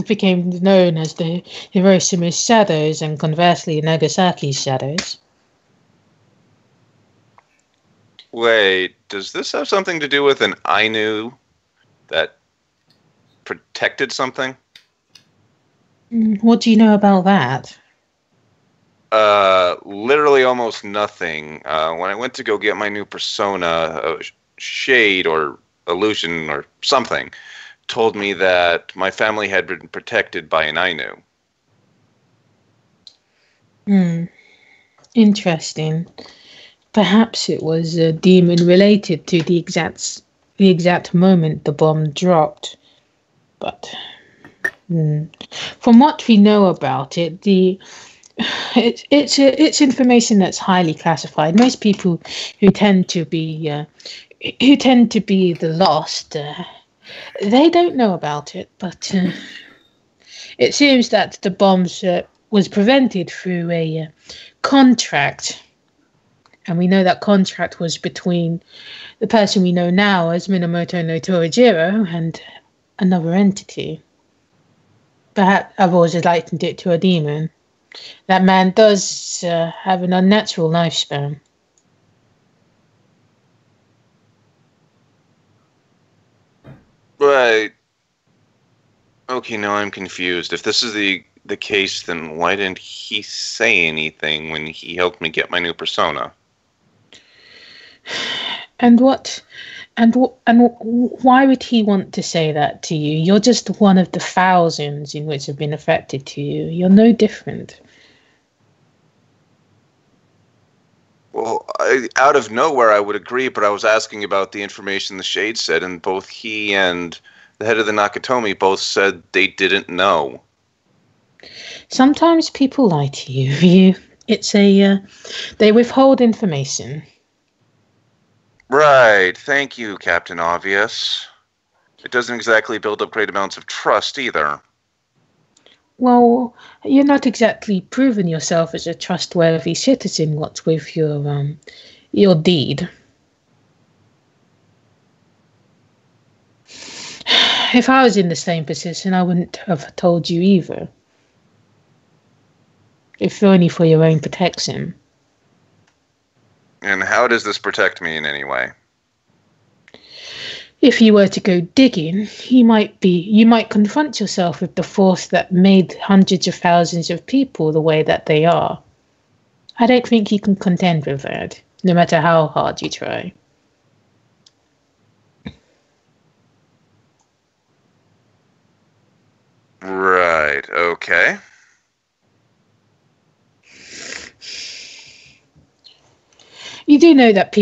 became known as the Hiroshima's shadows and conversely Nagasaki's shadows. Wait, does this have something to do with an Ainu that protected something? What do you know about that? Literally almost nothing. When I went to go get my new persona, a shade or illusion or something told me that my family had been protected by an Ainu. Interesting. Perhaps it was a demon related to the exact moment the bomb dropped. But from what we know about it, it's information that's highly classified. Most people who tend to be the lost, they don't know about it. But it seems that the bombs was prevented through a contract. And we know that contract was between the person we know now as Minamoto no Torajiro and another entity. Perhaps I've always likened it to a demon. That man does have an unnatural lifespan. Right. Okay, now I'm confused. If this is the case, then why didn't he say anything when he helped me get my new persona? And why would he want to say that to you? You're just one of the thousands in which have been affected to you. You're no different. Well, out of nowhere, I would agree, but I was asking about the information the Shade said, and both he and the head of the Nakatomi both said they didn't know. Sometimes people lie to you. They withhold information. Right, thank you, Captain Obvious. It doesn't exactly build up great amounts of trust either. Well, you're not exactly proving yourself as a trustworthy citizen, what's with your deed. If I was in the same position, I wouldn't have told you either. If only for your own protection. And how does this protect me in any way? If you were to go digging, you might confront yourself with the force that made hundreds of thousands of people the way that they are. I don't think you can contend with that, no matter how hard you try. Right, okay. You do know that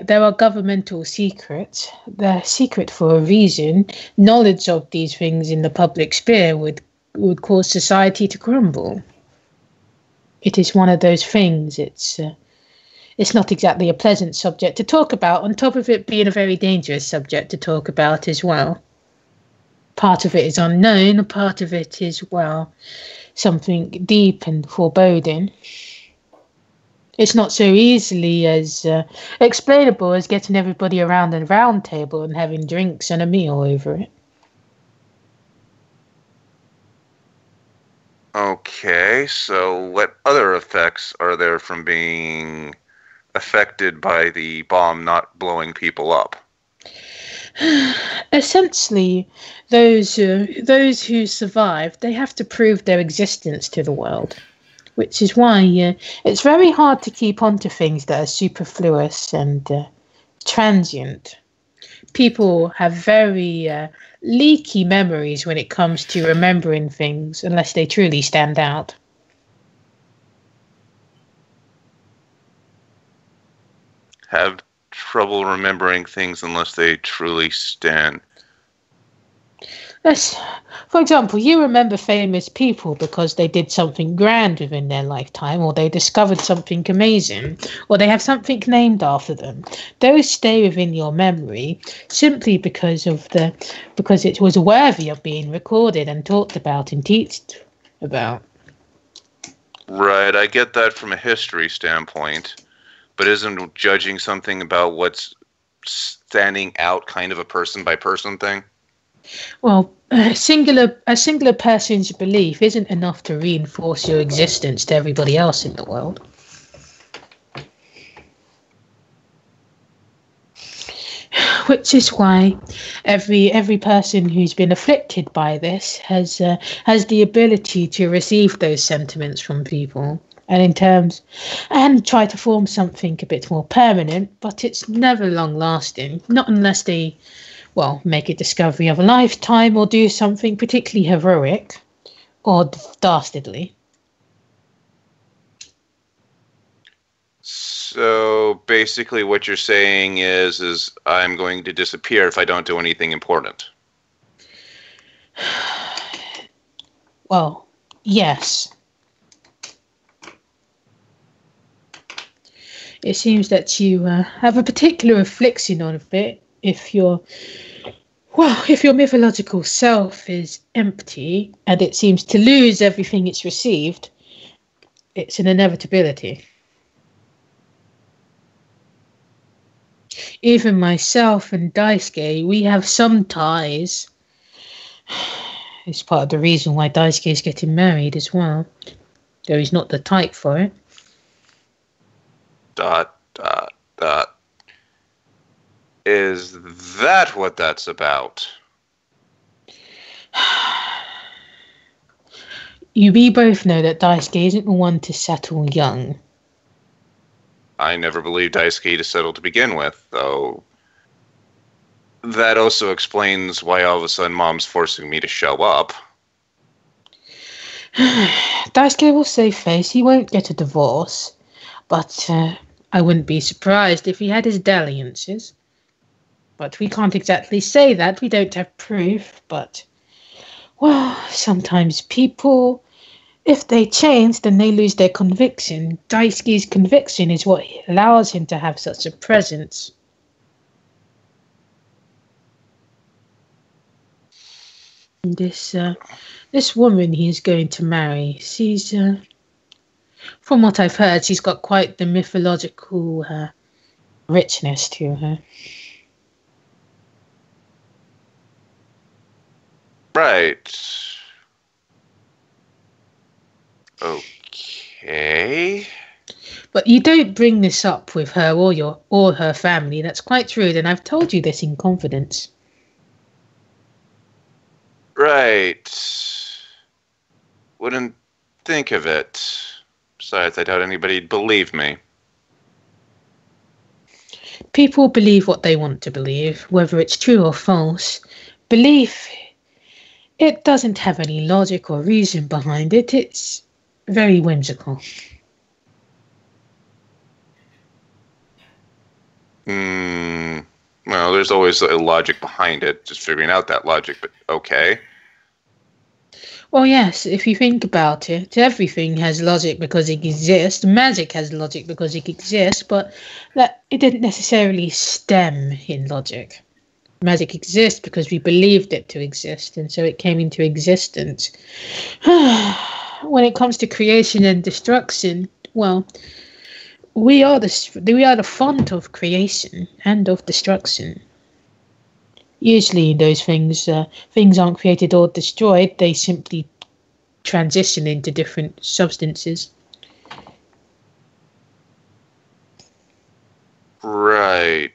there are governmental secrets. They're secret for a reason. Knowledge of these things in the public sphere would cause society to crumble. It is one of those things. It's not exactly a pleasant subject to talk about, on top of it being a very dangerous subject to talk about as well. Part of it is unknown, a part of it is, well, something deep and foreboding. It's not so easily as explainable as getting everybody around a round table and having drinks and a meal over it. Okay, so what other effects are there from being affected by the bomb not blowing people up? Essentially, those who survive, they have to prove their existence to the world. Which is why it's very hard to keep on to things that are superfluous and transient. People have very leaky memories when it comes to remembering things, unless they truly stand out. Have trouble remembering things unless they truly stand. For example, you remember famous people because they did something grand within their lifetime, or they discovered something amazing, or they have something named after them. Those stay within your memory simply because it was worthy of being recorded and talked about and taught about. Right, I get that from a history standpoint, but isn't judging something about what's standing out kind of a person by person thing? Well, a singular person's belief isn't enough to reinforce your existence to everybody else in the world. Which is why every person who's been afflicted by this has the ability to receive those sentiments from people, and try to form something a bit more permanent. But it's never long lasting, not unless they, well, make a discovery of a lifetime or do something particularly heroic or dastardly. So basically what you're saying is I'm going to disappear if I don't do anything important. Well, yes. It seems that you have a particular affliction on it. If your mythological self is empty and it seems to lose everything it's received, it's an inevitability. Even myself and Daisuke, we have some ties. It's part of the reason why Daisuke is getting married as well, though he's not the type for it. ... Is that what that's about? We both know that Daisuke isn't the one to settle young. I never believed Daisuke to settle to begin with, though. That also explains why all of a sudden Mom's forcing me to show up. Daisuke will save face. He won't get a divorce, but I wouldn't be surprised if he had his dalliances. But we can't exactly say that. We don't have proof. But, well, sometimes people, if they change, then they lose their conviction. Daisuke's conviction is what allows him to have such a presence. And this woman he's going to marry, she's, from what I've heard, she's got quite the mythological richness to her. Right. Okay. But you don't bring this up with her or her family. That's quite rude, and I've told you this in confidence. Right. Wouldn't think of it. Besides, I doubt anybody'd believe me. People believe what they want to believe, whether it's true or false. Belief, it doesn't have any logic or reason behind it. It's very whimsical. Well, there's always a logic behind it, just figuring out that logic, but okay. Well, yes, if you think about it, everything has logic because it exists. Magic has logic because it exists, but that it didn't necessarily stem in logic. Magic exists because we believed it to exist, and so it came into existence. When it comes to creation and destruction, well, we are the font of creation and of destruction. Usually, those things aren't created or destroyed; they simply transition into different substances. Right.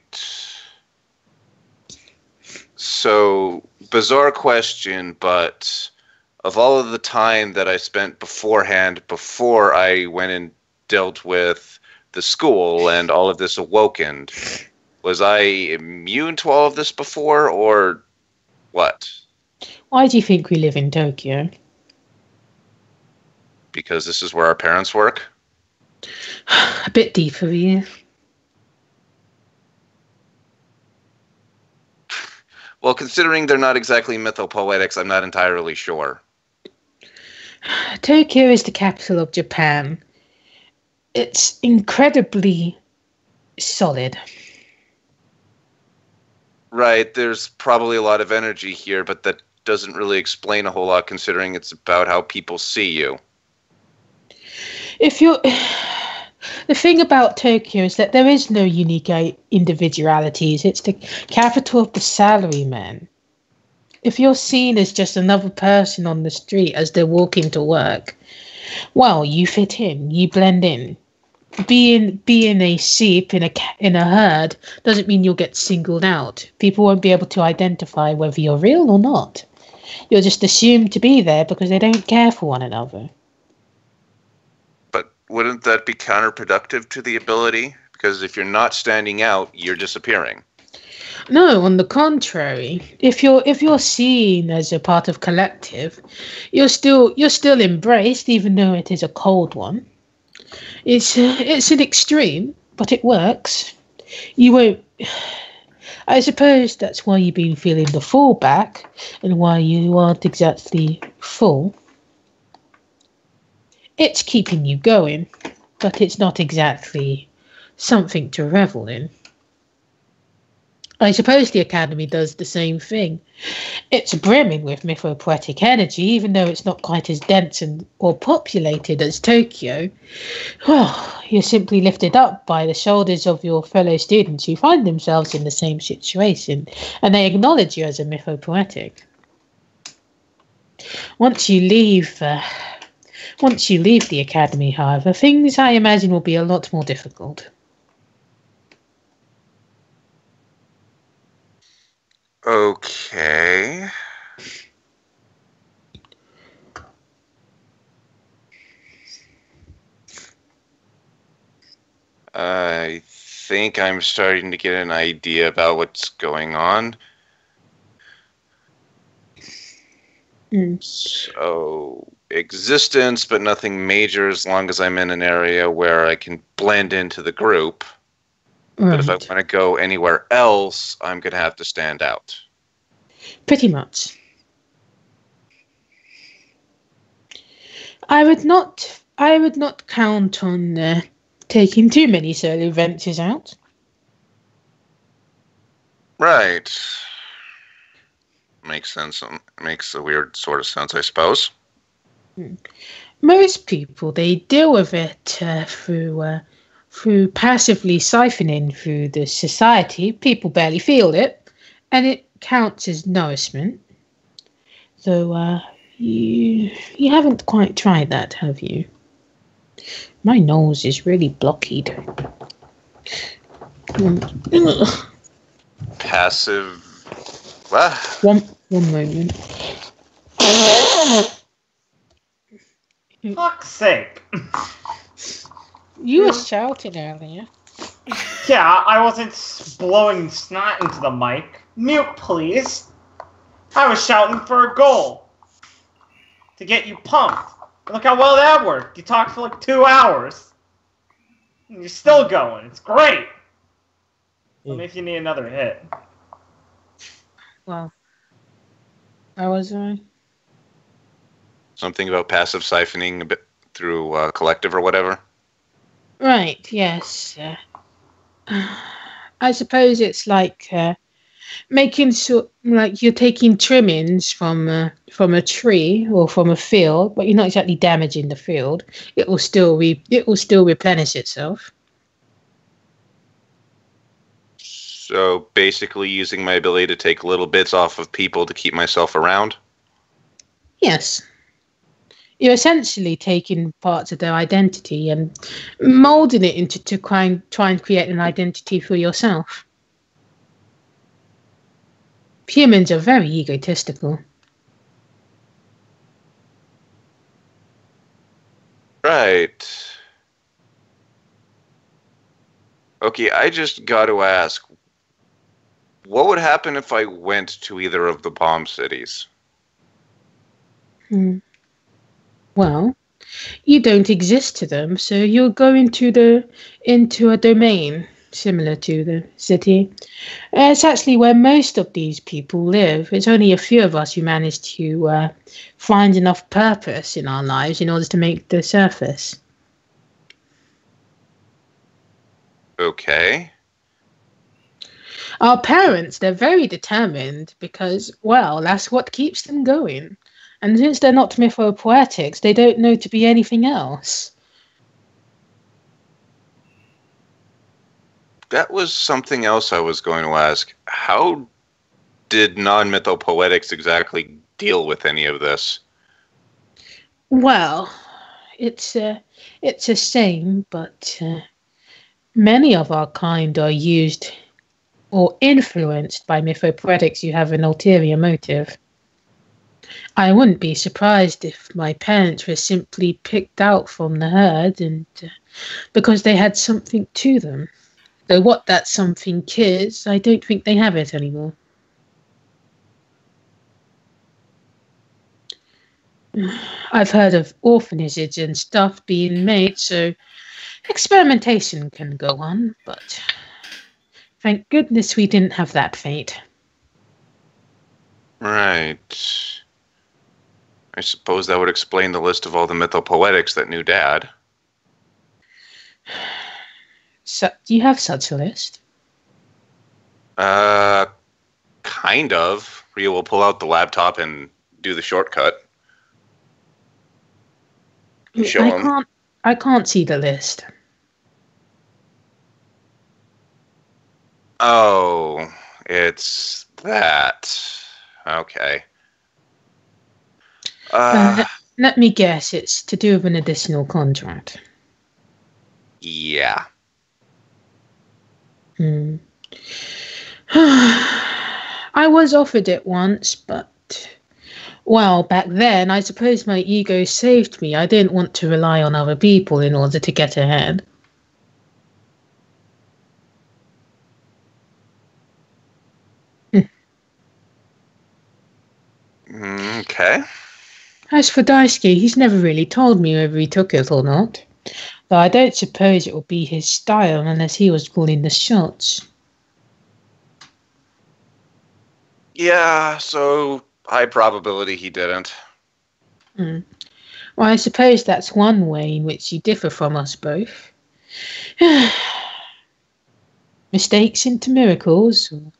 So, bizarre question, but of all of the time that I spent beforehand, before I went and dealt with the school and all of this awakened, was I immune to all of this before, or what? Why do you think we live in Tokyo? Because this is where our parents work? A bit deeper, yeah. Well, considering they're not exactly mythopoetics, I'm not entirely sure. Tokyo is the capital of Japan. It's incredibly solid. Right, there's probably a lot of energy here, but that doesn't really explain a whole lot considering it's about how people see you. The thing about Tokyo is that there is no unique individualities. It's the capital of the salaryman. if you're seen as just another person on the street as they're walking to work, well, you fit in, you blend in. Being a sheep in a herd doesn't mean you'll get singled out. People won't be able to identify whether you're real or not. You're just assumed to be there because they don't care for one another. But wouldn't that be counterproductive to the ability? Because if you're not standing out, you're disappearing. No, on the contrary, if you're seen as a part of collective, you're still embraced, even though it is a cold one. It's an extreme, but it works. You won't. I suppose that's why you've been feeling the fallback, and why you aren't exactly full. It's keeping you going, but it's not exactly something to revel in. I suppose the Academy does the same thing. It's brimming with mythopoetic energy, even though it's not quite as dense or populated as Tokyo. Well, you're simply lifted up by the shoulders of your fellow students who find themselves in the same situation, and they acknowledge you as a mythopoetic. Once you leave the Academy, however, things I imagine will be a lot more difficult. Okay. I think I'm starting to get an idea about what's going on. So, existence, but nothing major as long as I'm in an area where I can blend into the group. Right. But if I want to go anywhere else, I'm going to have to stand out. Pretty much. I would not count on taking too many solo ventures out. Right. Makes sense. Makes a weird sort of sense, I suppose. Most people, they deal with it through passively siphoning through the society. People barely feel it, and it counts as nourishment. So you haven't quite tried that, have you? My nose is really blocked. Passive. What? One moment. Fuck's sake. You were shouting earlier. Yeah, I wasn't blowing snot into the mic. Mute, please. I was shouting for a goal. To get you pumped. Look how well that worked. You talked for like 2 hours. And you're still going. It's great. Let me if you need another hit. Well, how was I? Something about passive siphoning a bit through collective or whatever? Right, yes. I suppose it's like making sure, like you're taking trimmings from a tree or from a field, but you're not exactly damaging the field. It will still replenish itself. So basically using my ability to take little bits off of people to keep myself around? Yes. You're essentially taking parts of their identity and molding it into to try and create an identity for yourself. Humans are very egotistical. Right. Okay, I just got to ask, what would happen if I went to either of the bomb cities? Well, you don't exist to them, so you'll go into a domain similar to the city. It's actually where most of these people live. It's only a few of us who manage to find enough purpose in our lives in order to make the surface. Okay. Our parents, they're very determined because, well, that's what keeps them going. And since they're not mythopoetics, they don't know to be anything else. That was something else I was going to ask. How did non-mythopoetics exactly deal with any of this? Well, it's a shame, but many of our kind are used or influenced by mythopoetics who have an ulterior motive. I wouldn't be surprised if my parents were simply picked out from the herd and because they had something to them. Though what that something is, I don't think they have it anymore. I've heard of orphanages and stuff being made, so experimentation can go on, but thank goodness we didn't have that fate. Right. I suppose that would explain the list of all the mythopoetics that knew Dad. So, do you have such a list? Kind of. Ria will pull out the laptop and do the shortcut. Show him. I can't see the list. Oh, it's that. Okay. Let me guess, it's to do with an additional contract. Yeah. I was offered it once, but, well, back then, I suppose my ego saved me. I didn't want to rely on other people in order to get ahead. Okay. As for Daisuke, he's never really told me whether he took it or not. Though I don't suppose it will be his style unless he was calling the shots. Yeah, so high probability he didn't. Well, I suppose that's one way in which you differ from us both. Mistakes into miracles, or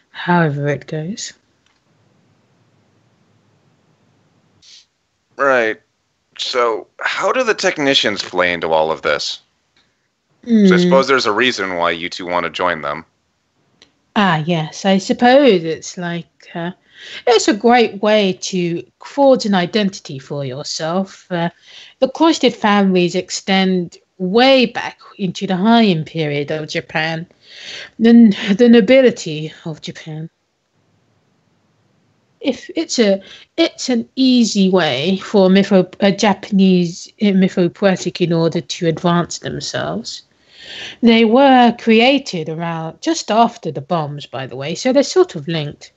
however it goes. Right. So, how do the technicians play into all of this? So I suppose there's a reason why you two want to join them. Ah, yes, I suppose it's like, it's a great way to forge an identity for yourself. The cloistered families extend way back into the Heian period of Japan, the nobility of Japan. If it's an easy way for a Japanese mythopoetic in order to advance themselves. They were created around just after the bombs, by the way, so they're sort of linked.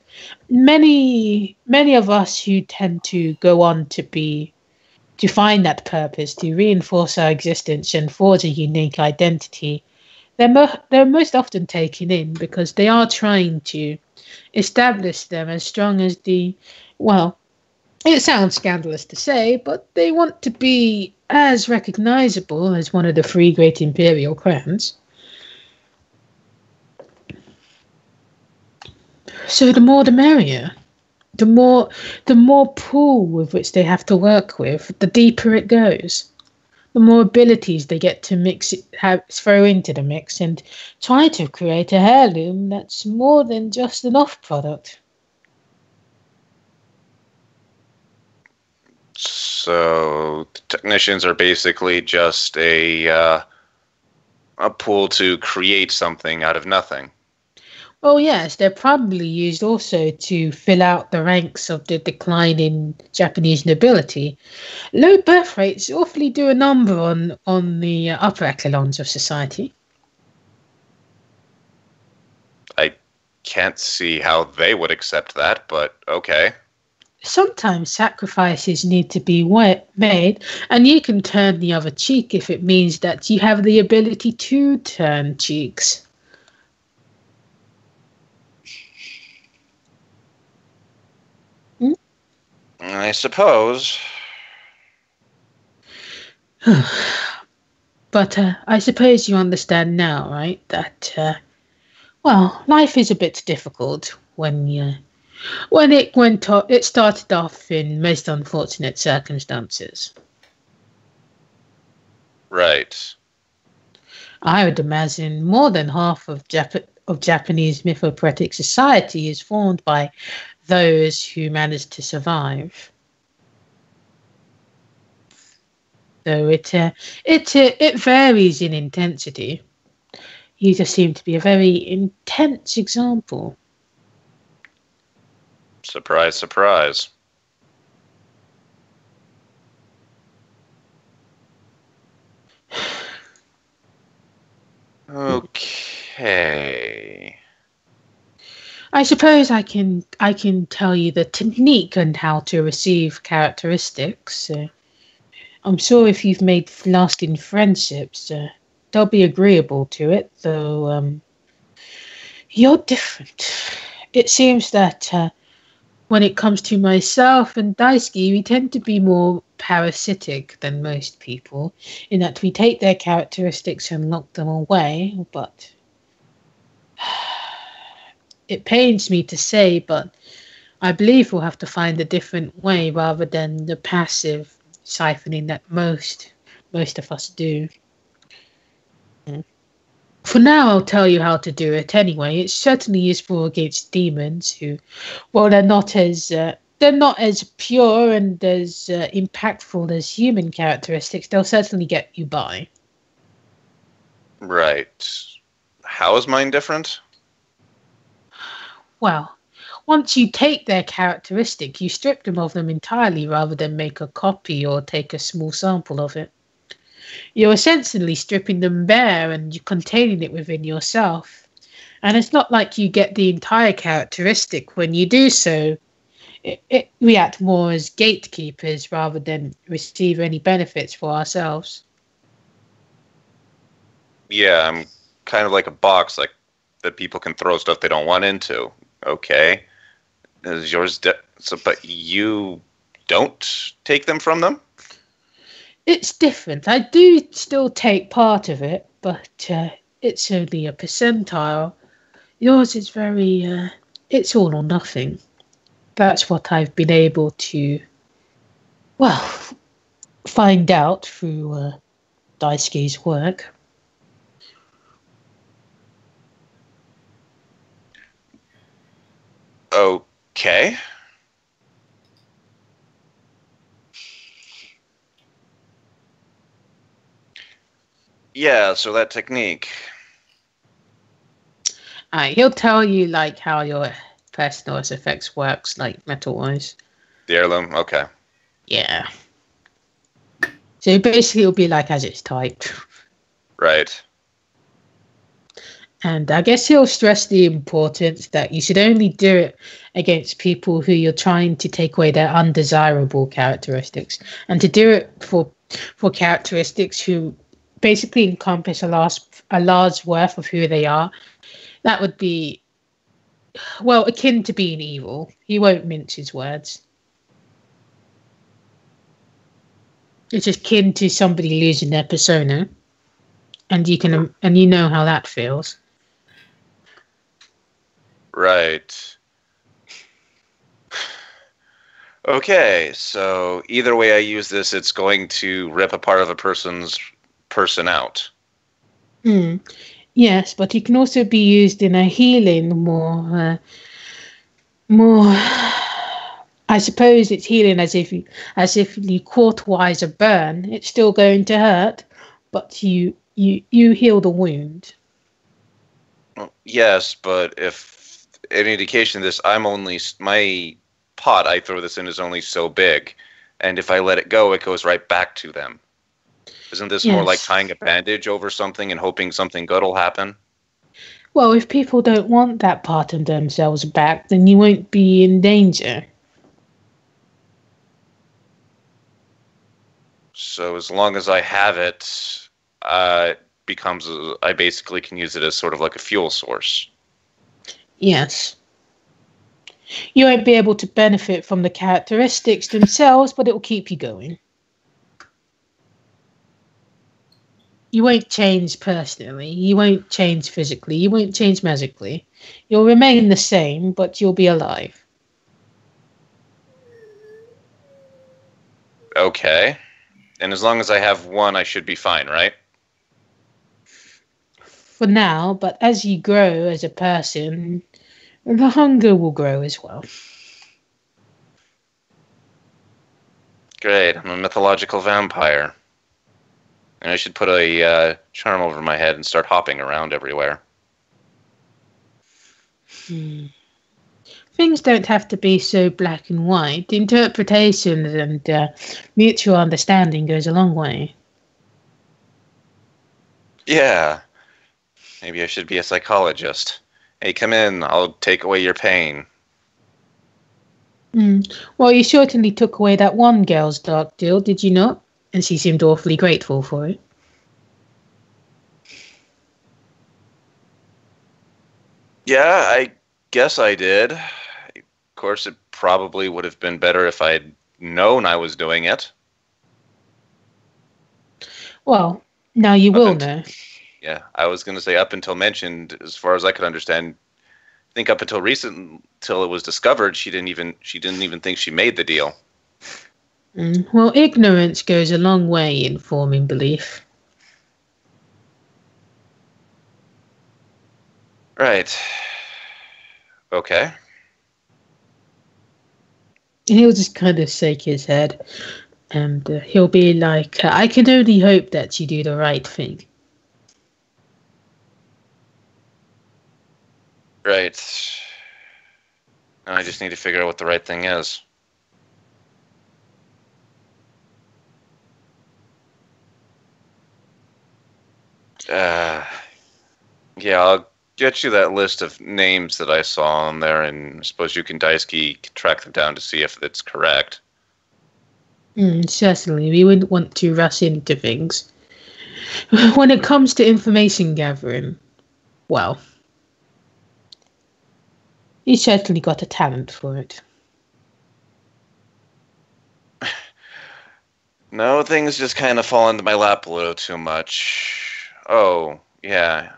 Many of us who tend to go on to find that purpose, to reinforce our existence and forge a unique identity, they're most often taken in because they are trying to establish them as strong as well, it sounds scandalous to say, but they want to be as recognizable as one of the three great imperial clans. So the more the merrier. The more pool with which they have to work with, the deeper it goes. The more abilities they get to throw into the mix and try to create a heirloom that's more than just an off product. So the technicians are basically just a pool to create something out of nothing. Oh yes, they're probably used also to fill out the ranks of the declining Japanese nobility. Low birth rates awfully do a number on the upper echelons of society. I can't see how they would accept that, but okay. Sometimes sacrifices need to be made, and you can turn the other cheek if it means that you have the ability to turn cheeks. I suppose. But I suppose you understand now, right? That, life is a bit difficult when it started off in most unfortunate circumstances. Right. I would imagine more than half of of Japanese mythopoetic society is formed by those who manage to survive. So it varies in intensity. You just seem to be a very intense example. Surprise, surprise. Okay. I suppose I can tell you the technique and how to receive characteristics. I'm sure if you've made lasting friendships, they'll be agreeable to it, though you're different. It seems that when it comes to myself and Daisuke, we tend to be more parasitic than most people, in that we take their characteristics and lock them away, but it pains me to say, but I believe we'll have to find a different way rather than the passive siphoning that most of us do. For now, I'll tell you how to do it anyway. It's certainly useful against demons who, well, they're not as pure and as impactful as human characteristics. They'll certainly get you by. Right. How is mine different? Well, once you take their characteristic, you strip them of them entirely rather than make a copy or take a small sample of it. You're essentially stripping them bare and you're containing it within yourself. And it's not like you get the entire characteristic. When you do so, we act more as gatekeepers rather than receive any benefits for ourselves. Yeah, I'm kind of like a box that people can throw stuff they don't want into. Okay. Is yours but you don't take them from them? It's different. I do still take part of it, but it's only a percentile. Yours is very, it's all or nothing. That's what I've been able to, well, find out through Daisuke's work. Okay. Yeah, so that technique. He'll tell you like how your personal effects works, like metal-wise. The heirloom? Okay. Yeah. So basically it'll be like as it's typed. Right. And I guess he'll stress the importance that you should only do it against people who you're trying to take away their undesirable characteristics. And to do it for characteristics who basically encompass a large worth of who they are, that would be, well, akin to being evil. He won't mince his words. It's akin to somebody losing their persona, and you know how that feels. Right. Okay, so either way I use this, it's going to rip a part of a person's person out. Yes, but it can also be used in a healing, more. I suppose it's healing as if you cauterize a burn. It's still going to hurt, but you heal the wound. Well, yes, but if any indication of this, my pot I throw this in is only so big, and if I let it go, it goes right back to them. Isn't this more like tying a bandage over something and hoping something good will happen? Well, if people don't want that part of themselves back, then you won't be in danger. So as long as I have it, I basically can use it as sort of like a fuel source. Yes. You won't be able to benefit from the characteristics themselves, but it will keep you going. You won't change personally. You won't change physically. You won't change magically. You'll remain the same, but you'll be alive. Okay. And as long as I have one, I should be fine, right? for now, but as you grow as a person, the hunger will grow as well. Great, I'm a mythological vampire. And I should put a charm over my head and start hopping around everywhere. Things don't have to be so black and white. Interpretations and mutual understanding goes a long way. Yeah. Maybe I should be a psychologist. Hey, come in. I'll take away your pain. Well, you certainly took away that one girl's dark deal, did you not? And she seemed awfully grateful for it. Yeah, I guess I did. Of course, it probably would have been better if I'd known I was doing it. Well, now you will know. Yeah, I was going to say up until mentioned, as far as I could understand, I think up until till it was discovered, she didn't even think she made the deal. Well, ignorance goes a long way in forming belief. Right. Okay. He'll just kind of shake his head, and he'll be like, I can only hope that you do the right thing. Right. Now I just need to figure out what the right thing is. Yeah, I'll get you that list of names that I saw on there, and I suppose you can dice key track them down to see if it's correct. Certainly, we wouldn't want to rush into things. When it comes to information gathering, well, you certainly got a talent for it. No, things just kind of fall into my lap a little too much. Oh, yeah.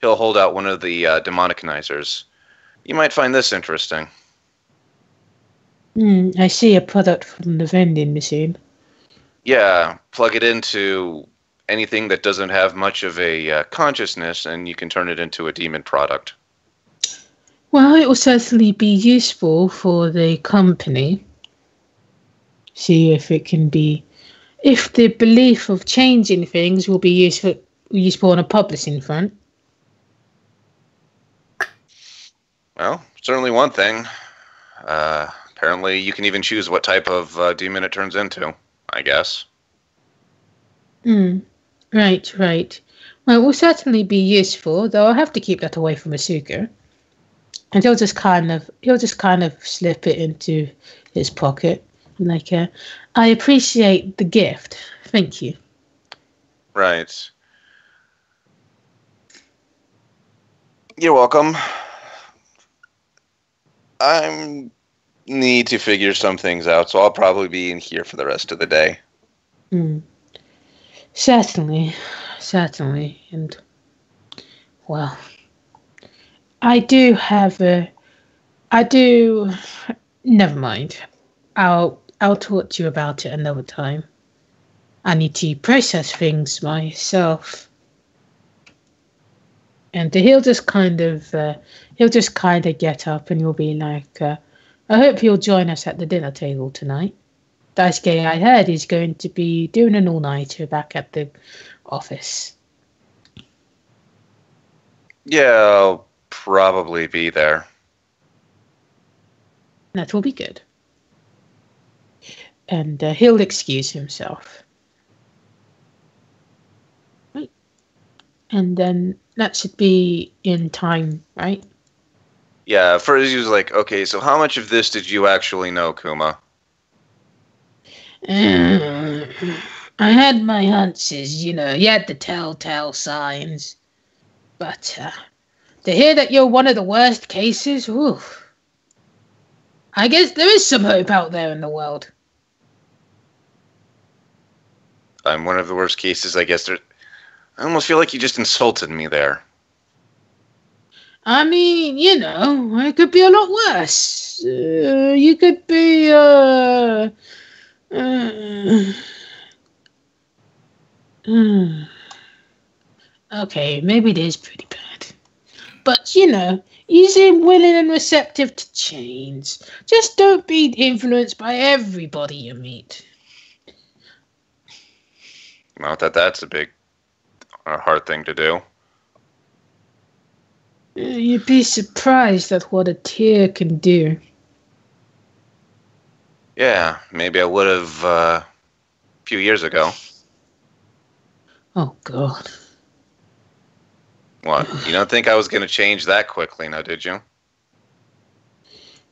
He'll hold out one of the demonicizers. You might find this interesting. I see a product from the vending machine. Yeah, plug it into anything that doesn't have much of a consciousness, and you can turn it into a demon product. Well, it will certainly be useful for the company. See if it can be... If the belief of changing things will be useful on a publishing front. Well, certainly one thing. Apparently, you can even choose what type of demon it turns into, I guess. Right. Well, it will certainly be useful, though I'll have to keep that away from Asuka. And he'll just kind of slip it into his pocket. Like, I appreciate the gift. Thank you. Right. You're welcome. I need to figure some things out, so I'll probably be in here for the rest of the day. Certainly. And, well, never mind. I'll talk to you about it another time. I need to process things myself. And he'll just kind of get up and he'll be like, I hope you'll join us at the dinner table tonight. Daisuke, I heard, he's going to be doing an all-nighter back at the office. Yeah, I'll probably be there. That will be good. And he'll excuse himself. Right. And then that should be in time, right? Yeah, first he was like, okay, so how much of this did you actually know, Kuma? I had my hunches, you had the telltale signs. But to hear that you're one of the worst cases, oof. I guess there is some hope out there in the world. I'm one of the worst cases, I guess. I almost feel like you just insulted me there. I mean, it could be a lot worse. You could be, okay, maybe it is pretty bad. But, you seem willing and receptive to change. Just don't be influenced by everybody you meet. Not that that's a hard thing to do. You'd be surprised at what a tear can do. Yeah, maybe I would have a few years ago. Oh, God. What? You don't think I was going to change that quickly, now, did you?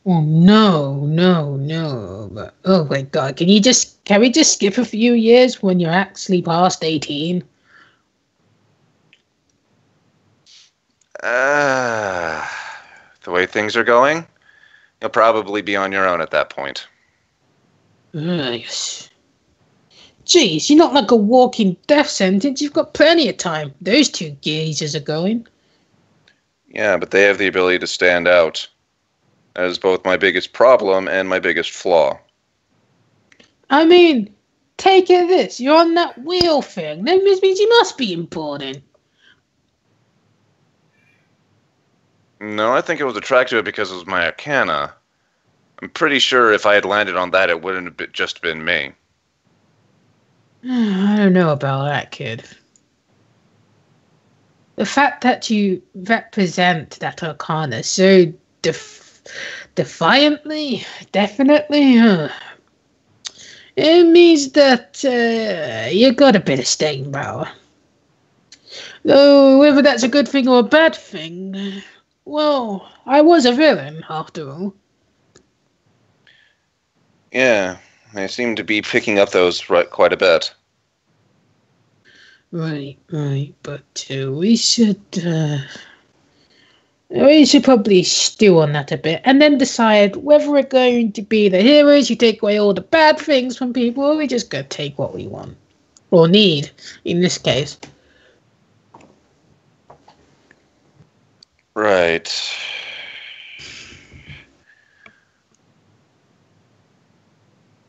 Oh, no. But, oh, my God. Can we just skip a few years when you're actually past 18? The way things are going, you'll probably be on your own at that point. Yes. Jeez, you're not like a walking death sentence. You've got plenty of time. Those two geezers are going. Yeah, but they have the ability to stand out. That is both my biggest problem and my biggest flaw. I mean, take it this. You're on that wheel thing. That means you must be important. No, I think it was attracted to it because it was my arcana. I'm pretty sure if I had landed on that, it wouldn't have just been me. I don't know about that, kid. The fact that you represent that arcana so defiantly, definitely, it means that you got a bit of staying power. Though whether that's a good thing or a bad thing, well, I was a villain, after all. Yeah, they seem to be picking up those quite a bit. Right, but we should probably stew on that a bit, and then decide whether we're going to be the heroes who take away all the bad things from people, or we just go take what we want. Or need, in this case. Right.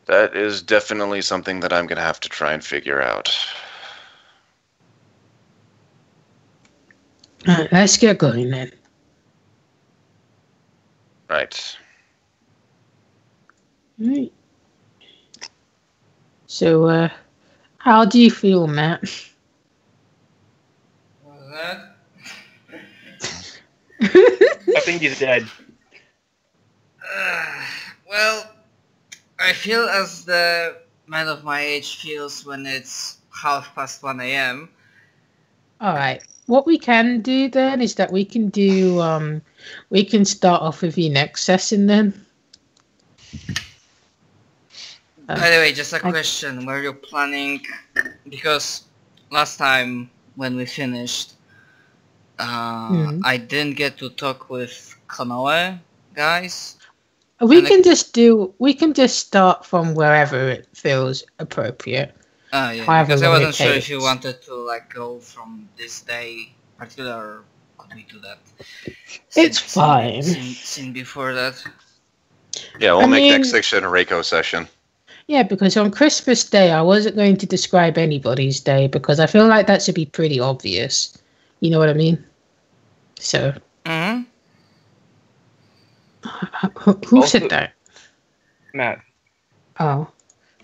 That is definitely something that I'm going to have to try and figure out. Alright, let's get going then. Right. Right. So, how do you feel, Matt? What was that? I think he's dead. Well, I feel as the man of my age feels when it's 1:30 a.m. Alright, what we can do then is that we can start off with your next session then. By the way, just a question. Were you planning... Because last time when we finished, I didn't get to talk with Konoe guys. We can just start from wherever it feels appropriate. Oh yeah, However because I long wasn't it sure takes. if you wanted to like go from this day particular, or could we do that? It's fine. Seen before that. Yeah, we'll I make mean- next section a Reiko session. Yeah, because on Christmas Day, I wasn't going to describe anybody's day because I feel like that should be pretty obvious. You know what I mean? So, Mm-hmm. who Also- said that? Matt. Oh.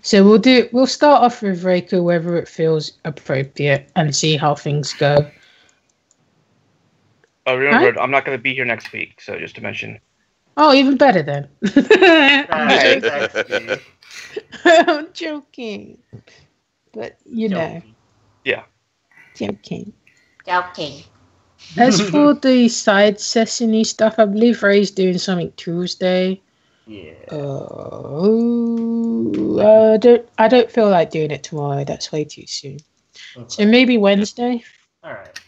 So we'll start off with Reiko, whether it feels appropriate, and see how things go. Oh, remember, I'm not going to be here next week, so just to mention. Oh, even better then. Exactly. I'm joking. But, you know. Yeah. Joking. Okay. As for the side session-y stuff, I believe Ray's doing something Tuesday. Yeah. I don't feel like doing it tomorrow. That's way too soon. So maybe Wednesday. Alright.